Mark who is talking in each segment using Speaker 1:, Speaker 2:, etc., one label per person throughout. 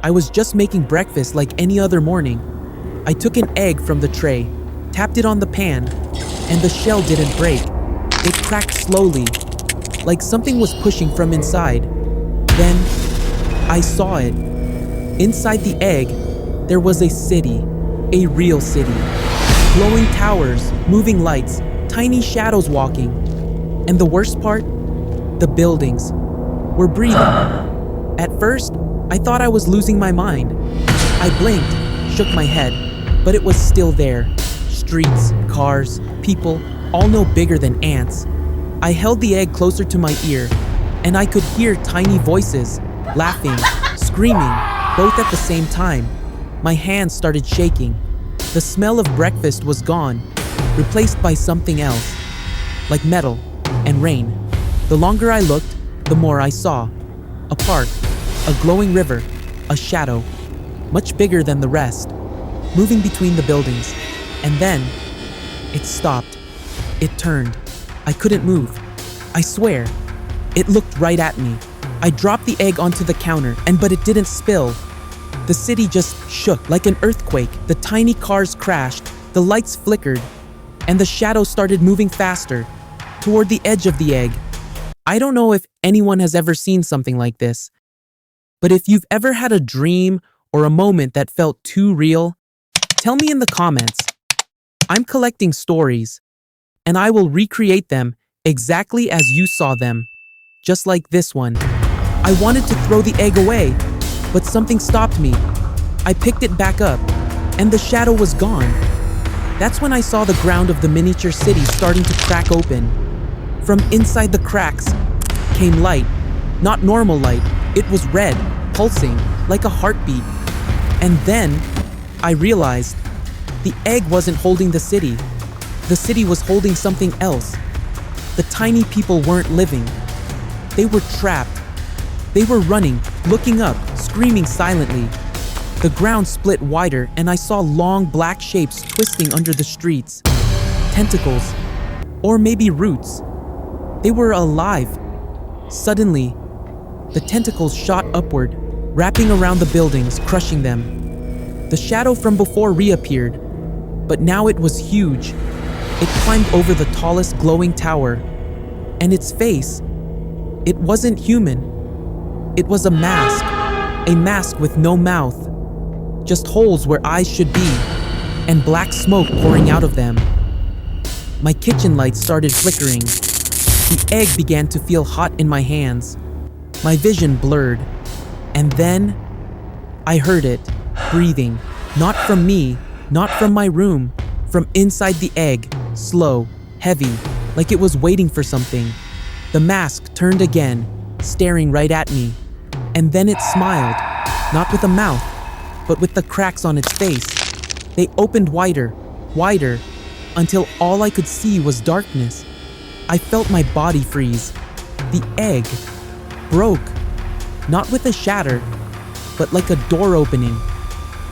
Speaker 1: I was just making breakfast like any other morning. I took an egg from the tray, tapped it on the pan, and the shell didn't break. It cracked slowly, like something was pushing from inside. Then, I saw it. Inside the egg, there was a city, a real city. Glowing towers, moving lights, tiny shadows walking. And the worst part? The buildings were breathing. At first, I thought I was losing my mind. I blinked, shook my head, but it was still there. Streets, cars, people, all no bigger than ants. I held the egg closer to my ear, and I could hear tiny voices, laughing, screaming, both at the same time. My hands started shaking. The smell of breakfast was gone, replaced by something else, like metal and rain. The longer I looked, the more I saw. A park, a glowing river, a shadow, much bigger than the rest, moving between the buildings. And then, it stopped. It turned. I couldn't move. I swear. It looked right at me. I dropped the egg onto the counter, but it didn't spill. The city just shook like an earthquake. The tiny cars crashed, the lights flickered, and the shadows started moving faster, toward the edge of the egg. I don't know if anyone has ever seen something like this, but if you've ever had a dream or a moment that felt too real, tell me in the comments. I'm collecting stories, and I will recreate them exactly as you saw them, just like this one. I wanted to throw the egg away, but something stopped me. I picked it back up, and the shadow was gone. That's when I saw the ground of the miniature city starting to crack open. From inside the cracks came light, not normal light. It was red, pulsing, like a heartbeat. And then I realized the egg wasn't holding the city. The city was holding something else. The tiny people weren't living. They were trapped. They were running, looking up, screaming silently. The ground split wider, and I saw long black shapes twisting under the streets. Tentacles, or maybe roots. They were alive. Suddenly, the tentacles shot upward, wrapping around the buildings, crushing them. The shadow from before reappeared, but now it was huge. It climbed over the tallest glowing tower, and its face, it wasn't human. It was a mask with no mouth, just holes where eyes should be, and black smoke pouring out of them. My kitchen lights started flickering. The egg began to feel hot in my hands. My vision blurred. And then, I heard it, breathing. Not from me, not from my room, from inside the egg, slow, heavy, like it was waiting for something. The mask turned again, staring right at me. And then it smiled, not with a mouth, but with the cracks on its face. They opened wider, wider, until all I could see was darkness. I felt my body freeze. The egg broke, not with a shatter, but like a door opening.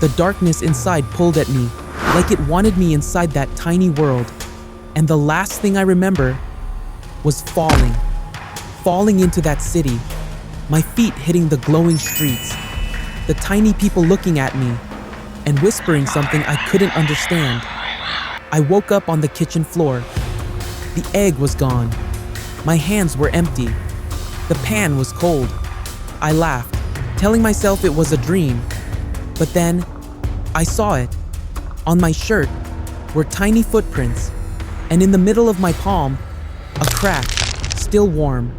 Speaker 1: The darkness inside pulled at me, like it wanted me inside that tiny world. And the last thing I remember was falling into that city, my feet hitting the glowing streets, the tiny people looking at me and whispering something I couldn't understand. I woke up on the kitchen floor. The egg was gone. My hands were empty. The pan was cold. I laughed, telling myself it was a dream. But then, I saw it. On my shirt were tiny footprints, and in the middle of my palm, a crack, still warm.